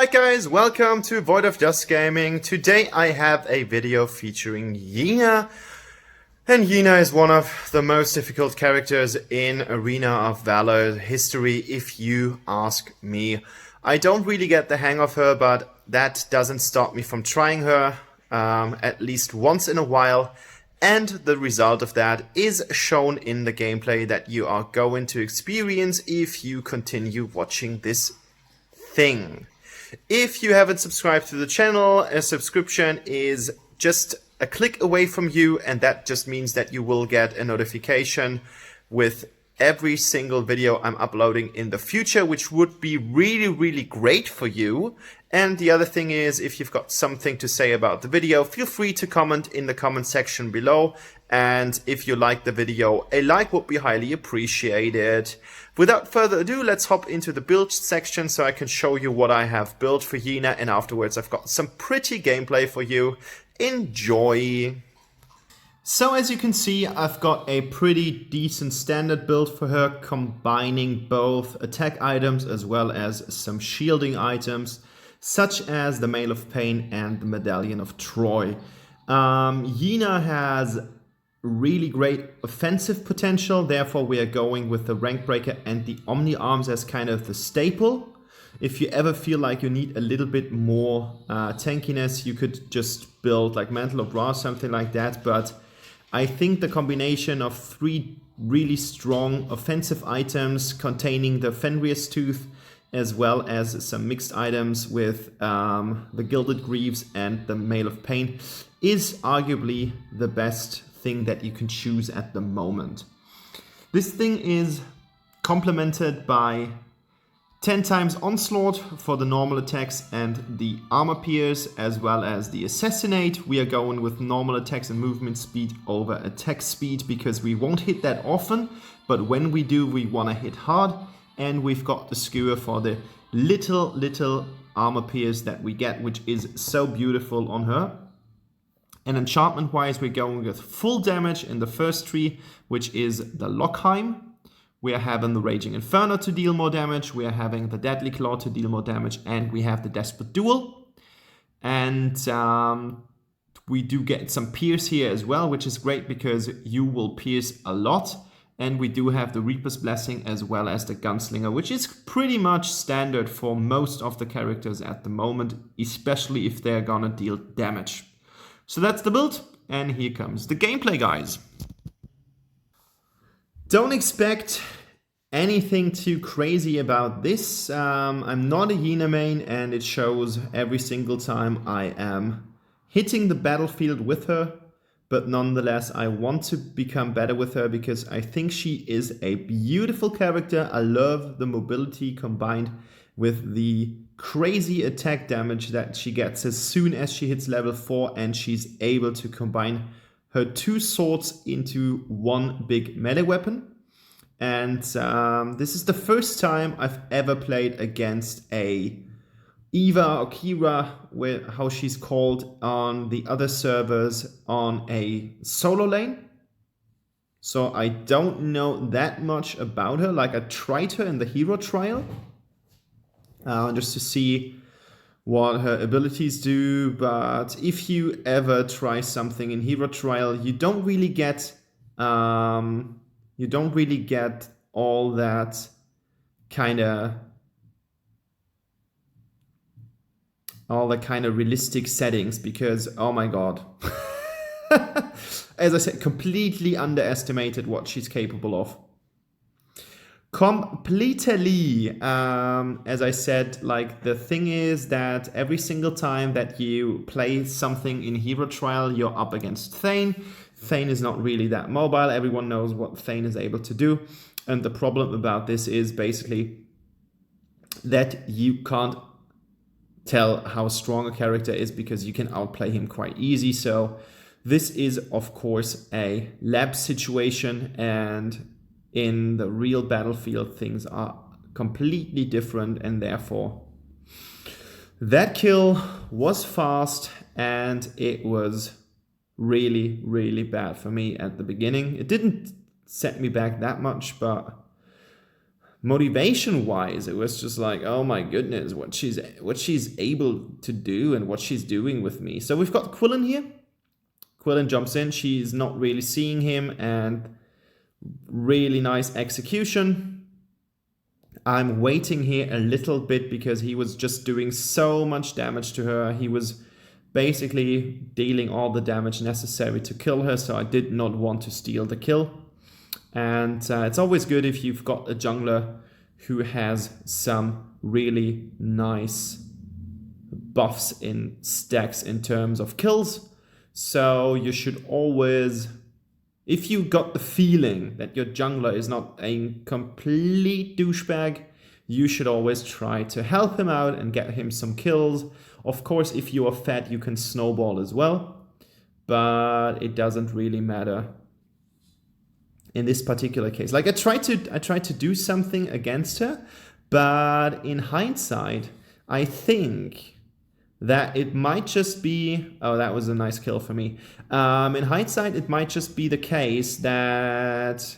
Alright guys, welcome to Void of Dust Gaming. Today I have a video featuring Yena. And Yena is one of the most difficult characters in Arena of Valor history, if you ask me. I don't really get the hang of her, but that doesn't stop me from trying her at least once in a while. And the result of that is shown in the gameplay that you are going to experience if you continue watching this thing. If you haven't subscribed to the channel, a subscription is just a click away from you, and that just means that you will get a notification with every single video I'm uploading in the future, which would be really great for you. And the other thing is, if you've got something to say about the video, feel free to comment in the comment section below. And if you like the video, a like would be highly appreciated. Without further ado, let's hop into the build section so I can show you what I have built for Yena, and afterwards I've got some pretty gameplay for you. Enjoy! So as you can see, I've got a pretty decent standard build for her, combining both attack items as well as some shielding items, such as the Mail of Pain and the Medallion of Troy. Yena has really great offensive potential, therefore we are going with the Rank Breaker and the Omni Arms as kind of the staple. If you ever feel like you need a little bit more tankiness, you could just build like Mantle of Ra, something like that, but I think the combination of three really strong offensive items containing the Fenrir's Tooth as well as some mixed items with the Gilded Greaves and the Mail of Pain is arguably the best thing that you can choose at the moment. This thing is complemented by 10 times Onslaught for the normal attacks and the Armor Pierce, as well as the Assassinate. We are going with normal attacks and movement speed over attack speed because we won't hit that often, but when we do, we want to hit hard. And we've got the Skewer for the little Armor Pierce that we get, which is so beautiful on her. And enchantment wise, we're going with full damage in the first tree, which is the Lockheim. We are having the Raging Inferno to deal more damage, we are having the Deadly Claw to deal more damage, and we have the Desperate Duel. And we do get some Pierce here as well, which is great because you will pierce a lot. And we do have the Reaper's Blessing as well as the Gunslinger, which is pretty much standard for most of the characters at the moment, especially if they're gonna deal damage. So that's the build, and here comes the gameplay, guys. Don't expect anything too crazy about this. I'm not a Yena main, and it shows every single time I am hitting the battlefield with her. But nonetheless, I want to become better with her because I think she is a beautiful character. I love the mobility combined with the crazy attack damage that she gets as soon as she hits level 4, and she's able to combine her two swords into one big melee weapon. And this is the first time I've ever played against a Eva or Kira, how she's called on the other servers, on a solo lane. So I don't know that much about her. Like, I tried her in the hero trial just to see what her abilities do, but if you ever try something in hero trial, you don't really get all that kind of realistic settings, because oh my god, as I said, completely underestimated what she's capable of. Completely. As I said, like, the thing is that every single time that you play something in hero trial, you're up against Thane. Thane is not really that mobile. Everyone knows what Thane is able to do. And the problem about this is basically that you can't tell how strong a character is because you can outplay him quite easy. So this is, of course, a lab situation, and in the real battlefield, things are completely different, and therefore that kill was fast, and it was really bad for me at the beginning. It didn't set me back that much, but motivation wise, it was just like, oh my goodness, what she's able to do and what she's doing with me. So we've got Quillen here. Quillen jumps in, she's not really seeing him, and really nice execution. I'm waiting here a little bit because he was just doing so much damage to her. He was basically dealing all the damage necessary to kill her, so I did not want to steal the kill. And it's always good if you've got a jungler who has some really nice buffs in stacks in terms of kills. So you should always, if you got the feeling that your jungler is not a complete douchebag, you should always try to help him out and get him some kills. Of course, if you are fat, you can snowball as well, but it doesn't really matter in this particular case. Like I tried to do something against her, but in hindsight, I think that it might just be, oh, that was a nice kill for me. In hindsight, it might just be the case that,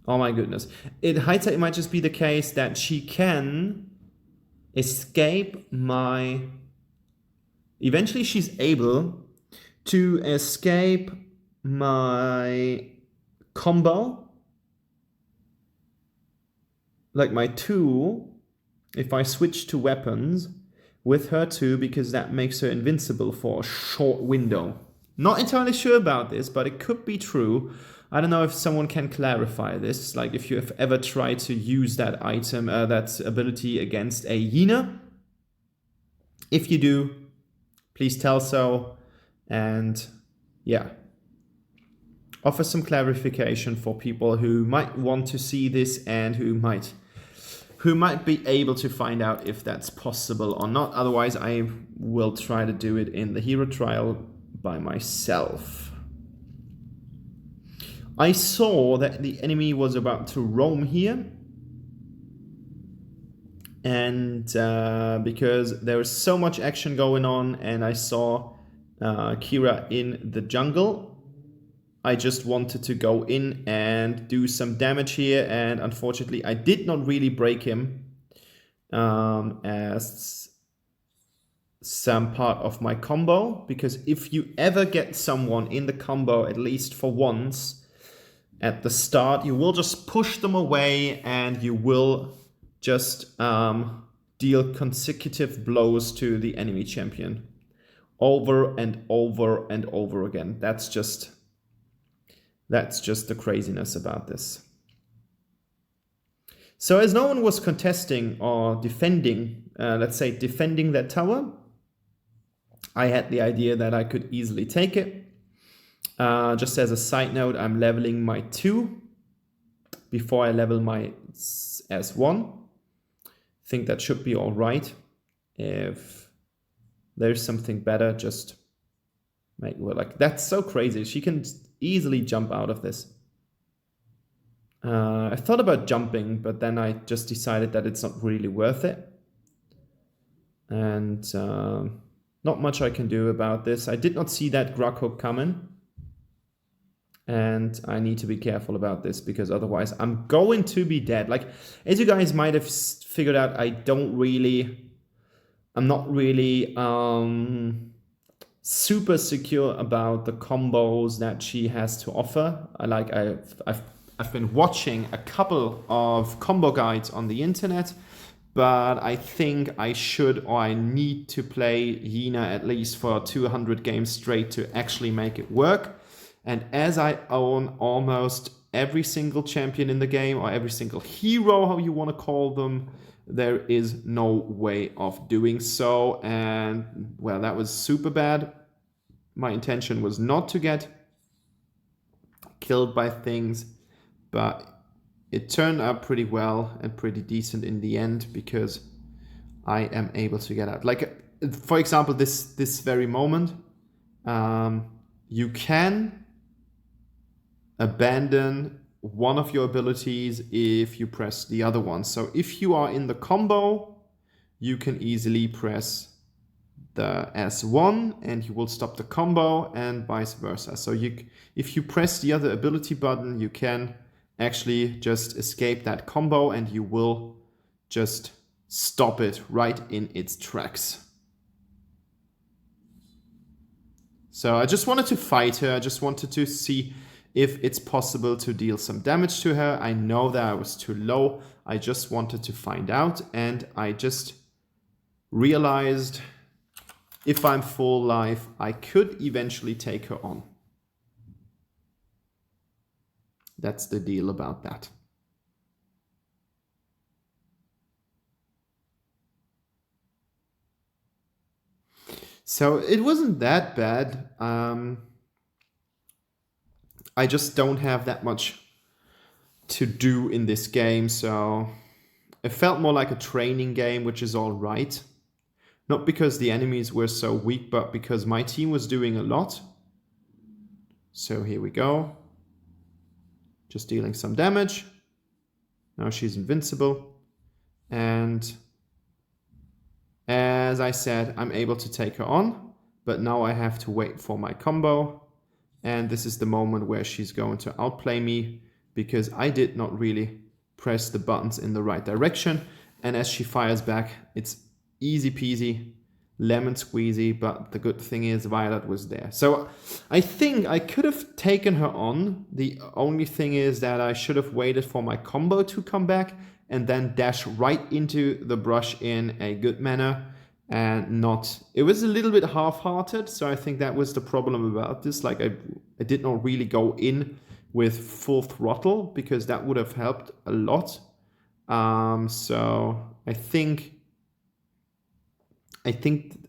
oh my goodness. In hindsight, it might just be the case that she can escape my, eventually she's able to escape my combo, like my 2, if I switch to weapons with her 2, because that makes her invincible for a short window. Not entirely sure about this, but it could be true. I don't know if someone can clarify this, like if you have ever tried to use that item, that ability against a Yena. If you do, please tell so, and yeah, offer some clarification for people who might want to see this and who might be able to find out if that's possible or not. Otherwise, I will try to do it in the hero trial by myself. I saw that the enemy was about to roam here. And because there was so much action going on and I saw Kira in the jungle, I just wanted to go in and do some damage here, and unfortunately I did not really break him as some part of my combo, because if you ever get someone in the combo, at least for once at the start, you will just push them away and you will just deal consecutive blows to the enemy champion over and over and over again. That's just the craziness about this. So as no one was contesting or defending, let's say defending that tower, I had the idea that I could easily take it. Just as a side note, I'm leveling my 2 before I level my S1. I think that should be all right. If there's something better, just make it work. Like, that's so crazy. She can easily jump out of this. I thought about jumping, but then I just decided that it's not really worth it. And not much I can do about this. I did not see that Grug hook coming. And I need to be careful about this, because otherwise I'm going to be dead. Like, as you guys might have figured out, I'm not really super secure about the combos that she has to offer. I've been watching a couple of combo guides on the internet, but I think I should, or I need to play Yena at least for 200 games straight to actually make it work. And as I own almost every single champion in the game, or every single hero, how you want to call them, there is no way of doing so. And well, that was super bad. My intention was not to get killed by things, but it turned out pretty well and pretty decent in the end, because I am able to get out. Like, for example, this very moment, you can abandon one of your abilities if you press the other one. So if you are in the combo, you can easily press the S1 and you will stop the combo, and vice versa. So if you press the other ability button, you can actually just escape that combo and you will just stop it right in its tracks. So I just wanted to fight her. I just wanted to see if it's possible to deal some damage to her. I know that I was too low. I just wanted to find out, and I just realized if I'm full life, I could eventually take her on. That's the deal about that. So it wasn't that bad. I just don't have that much to do in this game, so it felt more like a training game, which is all right. Not because the enemies were so weak, but because my team was doing a lot. So here we go. Just dealing some damage. Now she's invincible. And as I said, I'm able to take her on, but now I have to wait for my combo. And this is the moment where she's going to outplay me because I did not really press the buttons in the right direction. And as she fires back, it's easy peasy, lemon squeezy, but the good thing is Violet was there. So I think I could have taken her on. The only thing is that I should have waited for my combo to come back and then dash right into the brush in a good manner. And not, it was a little bit half-hearted, so I think that was the problem about this. Like I did not really go in with full throttle because that would have helped a lot. So I think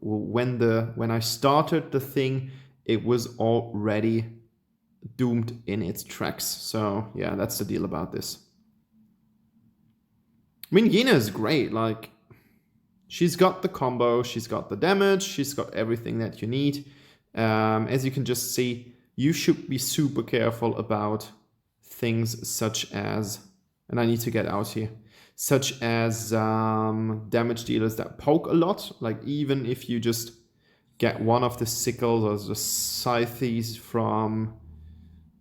when I started the thing, it was already doomed in its tracks. So yeah, that's the deal about this. I mean, Yena is great. Like, she's got the combo, she's got the damage, she's got everything that you need. As you can just see, you should be super careful about things such as, and I need to get out here, such as damage dealers that poke a lot. Like even if you just get one of the sickles or the scythes from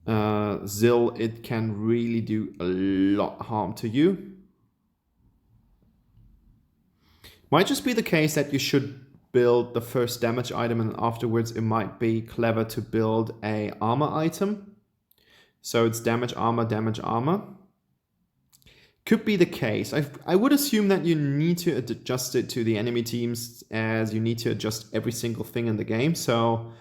Zill, it can really do a lot of harm to you. Might just be the case that you should build the first damage item and afterwards it might be clever to build a armor item. So it's damage armor, damage armor. Could be the case. I would assume that you need to adjust it to the enemy teams as you need to adjust every single thing in the game. So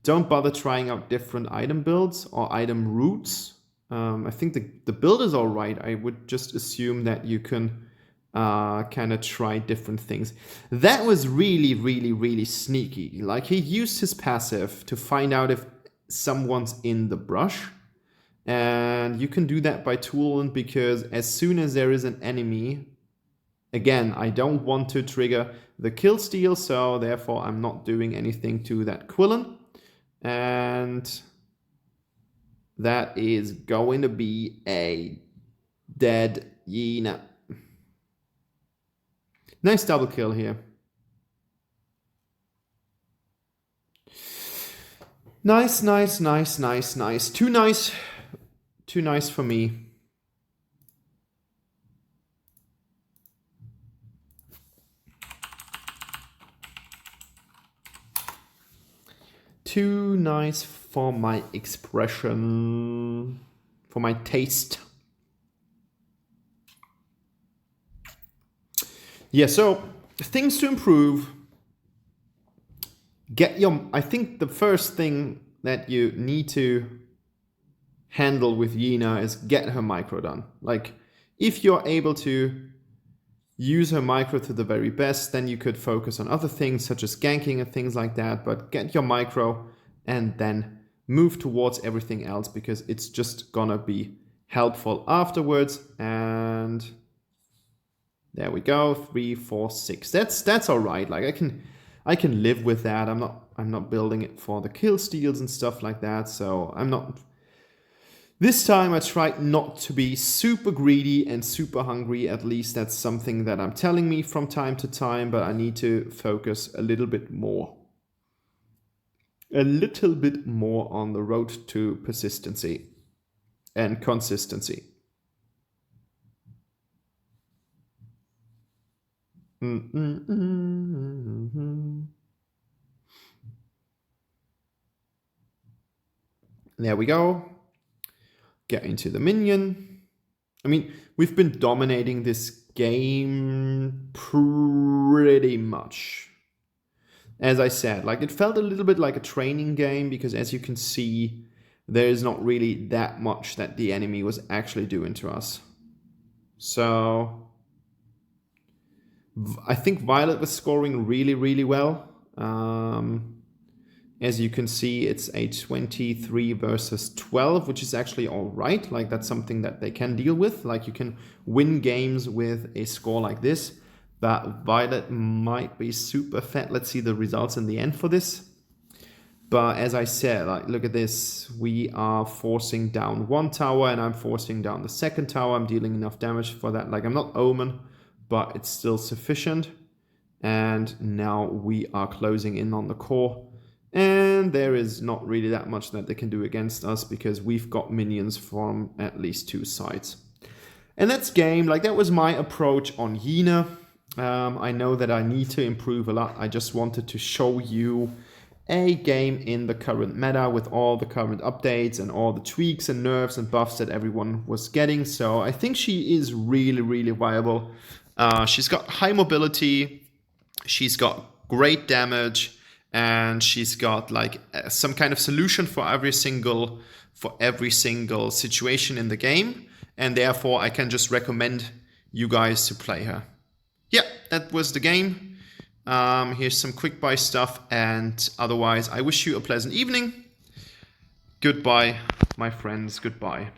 don't bother trying out different item builds or item routes. I think the build is all right. I would just assume that you can kind of try different things. That was really, really, really sneaky. Like he used his passive to find out if someone's in the brush. And you can do that by tooling because as soon as there is an enemy, again, I don't want to trigger the kill steal, so therefore I'm not doing anything to that Quillen. And that is going to be a dead Yena. Nice double kill here. Nice, nice, nice, nice, nice. Too nice. Too nice for me. Too nice for my expression, for my taste. Yeah, so things to improve. I think the first thing that you need to handle with Yena is get her micro done. Like, if you're able to use her micro to the very best, then you could focus on other things such as ganking and things like that, but get your micro and then move towards everything else because it's just gonna be helpful afterwards. And there we go, 3, 4, 6. That's all right. Like I can live with that. I'm not building it for the kill steals and stuff like that. So I'm not. This time I tried not to be super greedy and super hungry. At least that's something that I'm telling me from time to time. But I need to focus a little bit more. A little bit more on the road to persistency and consistency. There we go. Get into the minion. I mean, we've been dominating this game pretty much. As I said, like, it felt a little bit like a training game because, as you can see, there is not really that much that the enemy was actually doing to us. So I think Violet was scoring really, really well. As you can see, it's a 23 versus 12, which is actually all right. Like, that's something that they can deal with. Like, you can win games with a score like this. But Violet might be super fat. Let's see the results in the end for this. But as I said, like, look at this. We are forcing down one tower and I'm forcing down the second tower. I'm dealing enough damage for that. Like, I'm not Omen, but it's still sufficient. And now we are closing in on the core. And there is not really that much that they can do against us because we've got minions from at least two sides. And that's game. Like, that was my approach on Yena. I know that I need to improve a lot. I just wanted to show you a game in the current meta with all the current updates and all the tweaks and nerfs and buffs that everyone was getting. So I think she is really, really viable. She's got high mobility. She's got great damage. And she's got like some kind of solution for every single situation in the game. And therefore, I can just recommend you guys to play her. Yeah, that was the game. Here's some quick buy stuff. And otherwise, I wish you a pleasant evening. Goodbye, my friends. Goodbye.